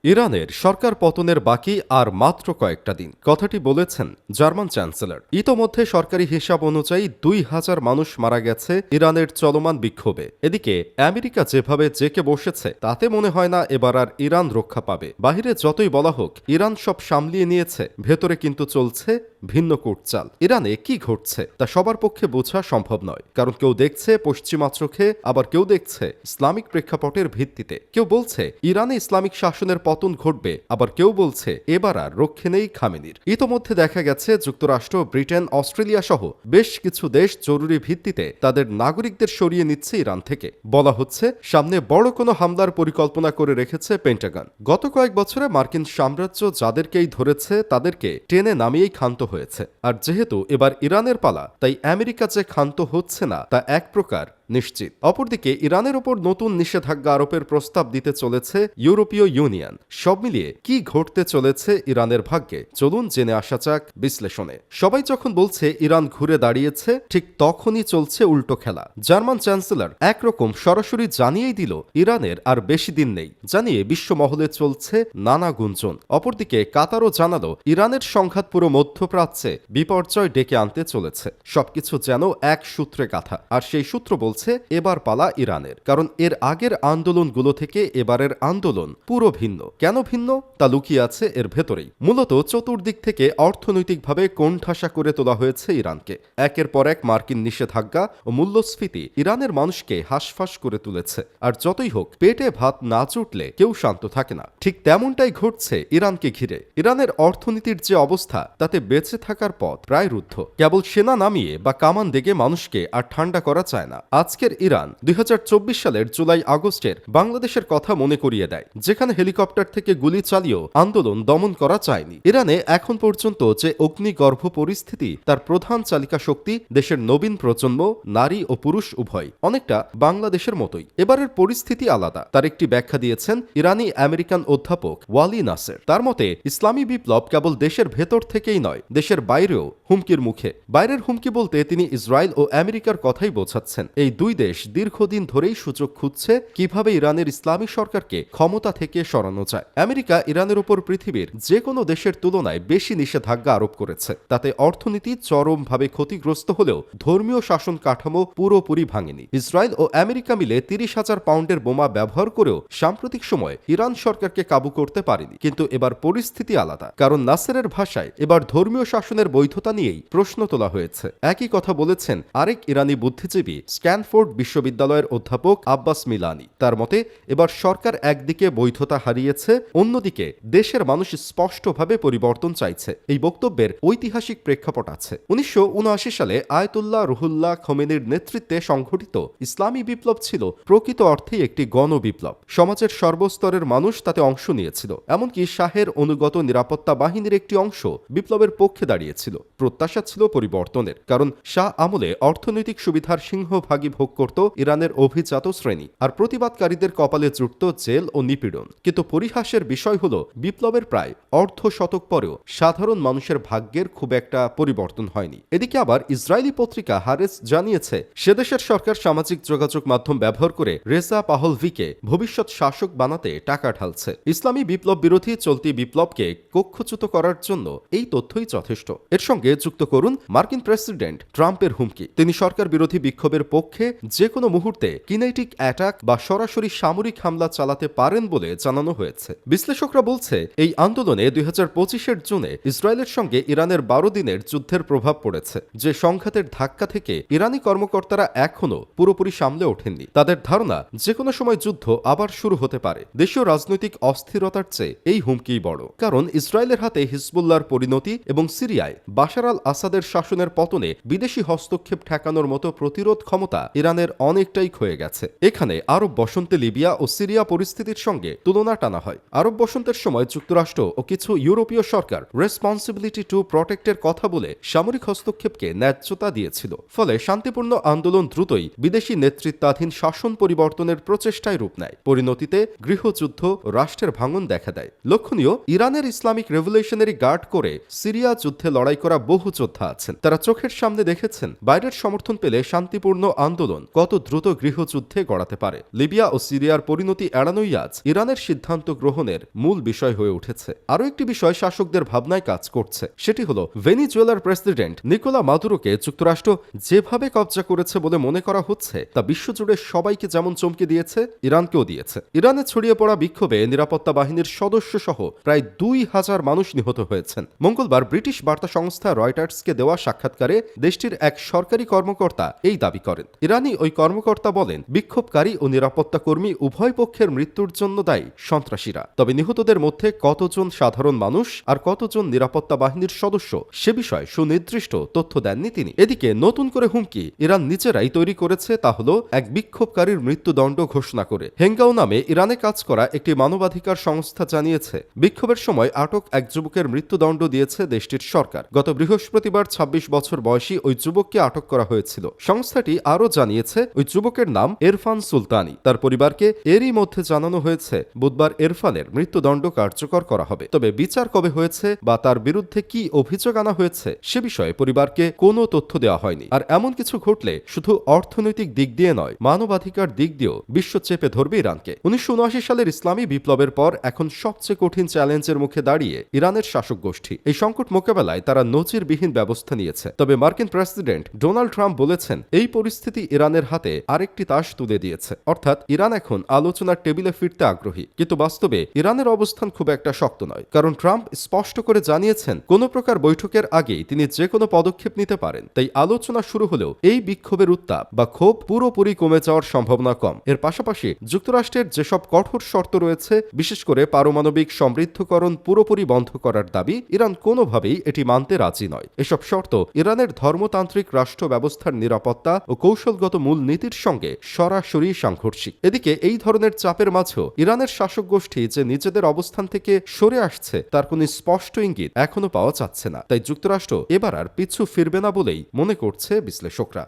ইরানের সরকার পতনের বাকি আর মাত্র কয়েকটা দিন, কথাটি বলেছেন জার্মান চ্যান্সেলর। ইতোমধ্যে সরকারি হিসাব অনুযায়ী ২,০০০ মানুষ মারা গেছে ইরানের চলমান বিক্ষোভে। এদিকে আমেরিকা যেভাবে জেকে বসেছে তাতে মনে হয় না এবার আর ইরান রক্ষা পাবে। বাহিরে যতই বলা হোক ইরান সব সামলিয়ে নিয়েছে, ভেতরে কিন্তু চলছে ভিন্ন কূটচাল। ইরানে কি ঘটছে তা সবার পক্ষে বোঝা সম্ভব নয়, কারণ কেউ দেখছে পশ্চিমা চোখে, আবার কেউ দেখছে ইসলামিক প্রেক্ষাপটের ভিত্তিতে। কেউ বলছে ইরানে ইসলামিক শাসনের পতন ঘটবে, আবার কেউ বলছে এবার আর রক্ষে নেই খামেনির। ইতোমধ্যে দেখা গেছে যুক্তরাষ্ট্র, ব্রিটেন, অস্ট্রেলিয়া সহ বেশ কিছু দেশ জরুরি ভিত্তিতে তাদের নাগরিকদের সরিয়ে নিচ্ছে ইরান থেকে। বলা হচ্ছে সামনে বড় কোনো হামলার পরিকল্পনা করে রেখেছে পেন্টাগন। গত কয়েক বছরে মার্কিন সাম্রাজ্য যাদেরকেই ধরেছে তাদেরকে টেনে নামিয়েই ক্ষান্ত হয়েছে। আর যেহেতু এবার ইরানের পালা, তাই আমেরিকা যে ক্ষান্ত হচ্ছে না তা এক প্রকার নিশ্চিত। অপরদিকে ইরানের ওপর নতুন নিষেধাজ্ঞা আরোপের প্রস্তাব দিতে চলেছে ইউরোপীয় ইউনিয়ন। সব মিলিয়ে কি ঘটতে চলেছে ইরানের ভাগ্যে, চলুন জেনে আসা যাক বিশ্লেষণে। সবাই যখন বলছে ইরান ঘুরে দাঁড়িয়েছে, ঠিক তখনই চলছে উল্টো খেলা। জার্মান চ্যান্সেলর একরকম সরাসরি জানিয়েই দিল ইরানের আর বেশি দিন নেই, জানিয়ে বিশ্বমহলে চলছে নানা গুঞ্জন। অপরদিকে কাতারও জানালো ইরানের সংঘাত পুরো মধ্যপ্রাচ্যে বিপর্যয় ডেকে আনতে চলেছে। সবকিছু যেন এক সূত্রে গাঁথা, আর সেই সূত্র বলছে এবার পালা ইরানের। কারণ এর আগের আন্দোলনগুলো থেকে এবারের আন্দোলন পুরো ভিন্ন। কেন ভিন্ন তা লুকিয়ে আছে এর ভেতরেই। মূলত চতুর্দিক থেকে অর্থনৈতিকভাবে কোণঠাসা করে তোলা হয়েছে ইরানকে। একের পর এক মার্কিন নিষেধাজ্ঞা ও মূল্যস্ফীতি ইরানের মানুষকে হাঁসফাঁস করে তুলেছে। আর যতই হোক, পেটে ভাত না জুটলে কেউ শান্ত থাকে না। ঠিক তেমনটাই ঘটছে ইরানকে ঘিরে। ইরানের অর্থনীতির যে অবস্থা, তাতে বেঁচে থাকার পথ প্রায় রুদ্ধ। কেবল সেনা নামিয়ে বা কামান দেগে মানুষকে আর ঠান্ডা করা যায় না। আজকের ইরান ২০২৪ সালের জুলাই আগস্টের বাংলাদেশের কথা মনে করিয়ে দেয়, যেখানে হেলিকপ্টার থেকে গুলি চালিয়েও আন্দোলন দমন করা যায়নি। ইরানে এখন পর্যন্ত যে অগ্নিগর্ভ পরিস্থিতি, তার প্রধান চালিকা শক্তি দেশের নবীন প্রজন্ম, নারী ও পুরুষ উভয়। অনেকটা বাংলাদেশের মতোই এবারের পরিস্থিতি আলাদা। তার একটি ব্যাখ্যা দিয়েছেন ইরানি আমেরিকান অধ্যাপক ওয়ালি নাসের। তার মতে ইসলামী বিপ্লব কেবল দেশের ভেতর থেকেই নয়, দেশের বাইরেও হুমকির মুখে। বাইরের হুমকি বলতে তিনি ইসরায়েল ও আমেরিকার কথাই বোঝাচ্ছেন। এই দুই দেশ দীর্ঘদিন ধরেই সুযোগ খুঁজছে কিভাবে ইরানের ইসলামী সরকারকে ক্ষমতা থেকে সরানো যায়। আমেরিকা ইরানের উপর পৃথিবীর যে কোনো দেশের তুলনায় বেশি নিষেধাজ্ঞা আরোপ করেছে। তাতে অর্থনীতি চরমভাবে ক্ষতিগ্রস্ত হলেও ধর্মীয় শাসন কাঠামো পুরোপুরি ভাঙেনি। ইসরায়েল ও আমেরিকা মিলে ৩০,০০০ পাউন্ডের বোমা ব্যবহার করেও সাম্প্রতিক সময়ে ইরান সরকারকে কাবু করতে পারেনি। কিন্তু এবার পরিস্থিতি আলাদা, কারণ নাসেরের ভাষায় এবার ধর্মীয় শাসনের বৈধতা নিয়েই প্রশ্ন তোলা হয়েছে। একই কথা বলেছেন আরেক ইরানি বুদ্ধিজীবী, স্ট্যানফোর্ড বিশ্ববিদ্যালয়ের অধ্যাপক আব্বাস মিলানি। তার মতে এবার সরকার একদিকে বৈধতা হারিয়েছে, অন্যদিকে দেশের মানুষ স্পষ্টভাবে পরিবর্তন চাইছে। এই বক্তব্যের ঐতিহাসিক প্রেক্ষাপট আছে। ১৯৭৯ সালে আয়াতুল্লাহ রুহুল্লাহ খোমেনির নেতৃত্বে সংঘটিত ইসলামী বিপ্লব ছিল প্রকৃত অর্থেই একটি গণবিপ্লব। সমাজের সর্বস্তরের মানুষ তাতে অংশ নিয়েছিল। এমনকি শাহের অনুগত নিরাপত্তা বাহিনীর একটি অংশ বিপ্লবের পক্ষে দাঁড়িয়েছিল। প্রত্যাশা ছিল পরিবর্তনের, কারণ শাহ আমলে অর্থনৈতিক সুবিধার সিংহভাগই ভোগ করত ইরানের অভিজাত শ্রেণী, আর প্রতিবাদকারীদের কপালে জুটত জেল ও নিপীড়ন। কিন্তু পরিহাসের বিষয় হল বিপ্লবের প্রায় অর্ধ শতক পরেও সাধারণ মানুষের ভাগ্যের খুব একটা পরিবর্তন হয়নি। এদিকে আবার ইসরায়েলি পত্রিকা হারেস জানিয়েছে সেদেশের সরকার সামাজিক যোগাযোগ মাধ্যম ব্যবহার করে রেজা পাহলভিকে ভবিষ্যৎ শাসক বানাতে টাকা ঢালছে। ইসলামী বিপ্লব বিরোধী চলতি বিপ্লবকে কক্ষচ্যুত করার জন্য এই তথ্যই যথেষ্ট। এর সঙ্গে যুক্ত করুন মার্কিন প্রেসিডেন্ট ট্রাম্পের হুমকি। তিনি সরকার বিরোধী বিক্ষোভের পক্ষে যে কোনো মুহূর্তে কিনেটিক অ্যাটাক বা সরাসরি সামরিক হামলা চালাতে পারেন বলে জানানো হয়েছে। বিশ্লেষকরা বলছে এই আন্দোলনে ২০২৫-এর জুনে ইসরায়েলের সঙ্গে ইরানের ১২ দিনের যুদ্ধের প্রভাব পড়েছে। যে সংঘাতের ধাক্কা থেকে ইরানি কর্মকর্তারা এখনও পুরোপুরি সামলে ওঠেননি। তাদের ধারণা যে কোনো সময় যুদ্ধ আবার শুরু হতে পারে। দেশীয় রাজনৈতিক অস্থিরতার চেয়ে এই হুমকিই বড়, কারণ ইসরায়েলের হাতে হিজবুল্লাহর পরিণতি এবং সিরিয়ায় বাশার আল আসাদের শাসনের পতনে বিদেশি হস্তক্ষেপ ঠেকানোর মতো প্রতিরোধ ক্ষমতা ইরানের অনেকটাই ক্ষয়ে গেছে। এখানে আরব বসন্তে লিবিয়া ও সিরিয়া পরিস্থিতির সঙ্গে তুলনা টানা হয়। আরব বসন্তের সময় যুক্তরাষ্ট্র ও কিছু ইউরোপীয় সরকার রেসপন্সিবিলিটি টু প্রটেক্টের কথা বলে সামরিক হস্তক্ষেপকে ন্যায্যতা দিয়েছিল। ফলে শান্তিপূর্ণ আন্দোলন দ্রুতই বিদেশি নেতৃত্বাধীন শাসন পরিবর্তনের প্রচেষ্টায় রূপ নেয়। পরিণতিতে গৃহযুদ্ধ, রাষ্ট্রের ভাঙন দেখা দেয়। লক্ষণীয়, ইরানের ইসলামিক রেভলিউশনারি গার্ড করে সিরিয়া যুদ্ধে লড়াই করা বহু যোদ্ধা আছেন। তারা চোখের সামনে দেখেছেন বাইরের সমর্থন পেলে শান্তিপূর্ণ আন্দোলন কত দ্রুত গৃহযুদ্ধে গড়াতে পারে। লিবিয়া ও সিরিয়ার পরিণতি এড়ানোই আজ ইরানের সিদ্ধান্ত গ্রহণের মূল বিষয় হয়ে উঠেছে। আরও একটি বিষয় শাসকদের ভাবনায় কাজ করছে, সেটি হলো ভেনিজুয়েলার প্রেসিডেন্ট নিকোলা মাদুরোকে যুক্তরাষ্ট্র যেভাবে কবজা করেছে বলে মনে করা হচ্ছে তা বিশ্বজুড়ে সবাইকে যেমন চমকে দিয়েছে, ইরানকেও দিয়েছে। ইরানে ছড়িয়ে পড়া বিক্ষোভে নিরাপত্তা বাহিনীর সদস্য সহ প্রায় 2000 মানুষ নিহত হয়েছেন। মঙ্গলবার ব্রিটিশ বার্তা সংস্থা রয়টার্সকে দেওয়া সাক্ষাৎকারে দেশটির এক সরকারি কর্মকর্তা এই দাবি করেন। ইরানি ওই কর্মকর্তা বলেন, বিক্ষোভকারী ও নিরাপত্তা কর্মী উভয় পক্ষের মৃত্যুর জন্য দায়ী সন্ত্রাসীরা। তবে নিহতদের মধ্যে কতজন সাধারণ মানুষ আর কতজন নিরাপত্তা বাহিনীর সদস্য সে বিষয়ে সুনির্দিষ্ট তথ্য দেননি তিনি। এদিকে নতুন করে হুমকি ইরান নিজেরাই তৈরি করেছে, তা হলো এক বিক্ষোভকারীর মৃত্যুদণ্ড ঘোষণা করে। হেঙ্গাও নামে ইরানে কাজ করা একটি মানবাধিকার সংস্থা জানিয়েছে, বিক্ষোভের সময় আটক এক যুবকের মৃত্যুদণ্ড দিয়েছে দেশটির সরকার। গত বৃহস্পতিবার 26 বছর বয়সী ওই যুবককে আটক করা হয়েছিল। সংস্থাটি আরও জানিয়েছে, ওই যুবকের নাম ইরফান সুলতানি। তার পরিবারকে এরই মধ্যে জানানো হয়েছে বুধবার ইরফানের মৃত্যুদণ্ড কার্যকর করা হবে। তবে বিচার কবে হয়েছে বা তার বিরুদ্ধে কি অভিযোগ আনা হয়েছে সে বিষয়ে পরিবারকে কোনো তথ্য দেওয়া হয়নি। আর এমন কিছু ঘটলে শুধু অর্থনৈতিক দিক দিয়ে নয়, মানবাধিকার দিক দিয়েও বিশ্ব চেপে ধরবে ইরানকে। 1979 সালের ইসলামী বিপ্লবের পর এখন সবচেয়ে কঠিন চ্যালেঞ্জের মুখে দাঁড়িয়ে ইরানের শাসক গোষ্ঠী। এই সংকট মোকাবেলায় তারা নজিরবিহীন ব্যবস্থা নিয়েছে। তবে মার্কিন প্রেসিডেন্ট ডোনাল্ড ট্রাম্প বলেছেন, এই পরিস্থিতি ইরানের হাতে আরেকটি তাস তুলে দিয়েছে, অর্থাৎ ইরান এখন আলোচনার টেবিলে ফিরতে আগ্রহী। কিন্তু বাস্তবে ইরানের অবস্থান খুব একটা শক্ত নয়, কারণ ট্রাম্প স্পষ্ট করে জানিয়েছেন কোনো প্রকার বৈঠকের আগেই তিনি যে কোনো পদক্ষেপ নিতে পারেন। তাই আলোচনা শুরু হলেও এই বিক্ষোভের উত্তাপ বা ক্ষোভ পুরোপুরি কমে যাওয়ার সম্ভাবনা কম। এর পাশাপাশি যুক্তরাষ্ট্রের যেসব কঠোর শর্ত রয়েছে, বিশেষ করে পারমাণবিক সমৃদ্ধকরণ পুরোপুরি বন্ধ করার দাবি, ইরান কোনোভাবেই এটি মানতে রাজি নয়। এসব শর্ত ইরানের ধর্মতান্ত্রিক রাষ্ট্র ব্যবস্থার নিরাপত্তা ও কৌশলগত মূলনীতির সঙ্গে সরাসরি সাংঘর্ষিক। এদিকে এই ধরনের চাপের মাঝেও ইরানের শাসক গোষ্ঠী যে নিজেদের অবস্থান থেকে সরে আসছে তার কোনো স্পষ্ট ইঙ্গিত এখনো পাওয়া যাচ্ছে না। তাই যুক্তরাষ্ট্র এবার আর পিছু ফিরবে না বলেই মনে করছে বিশ্লেষকরা।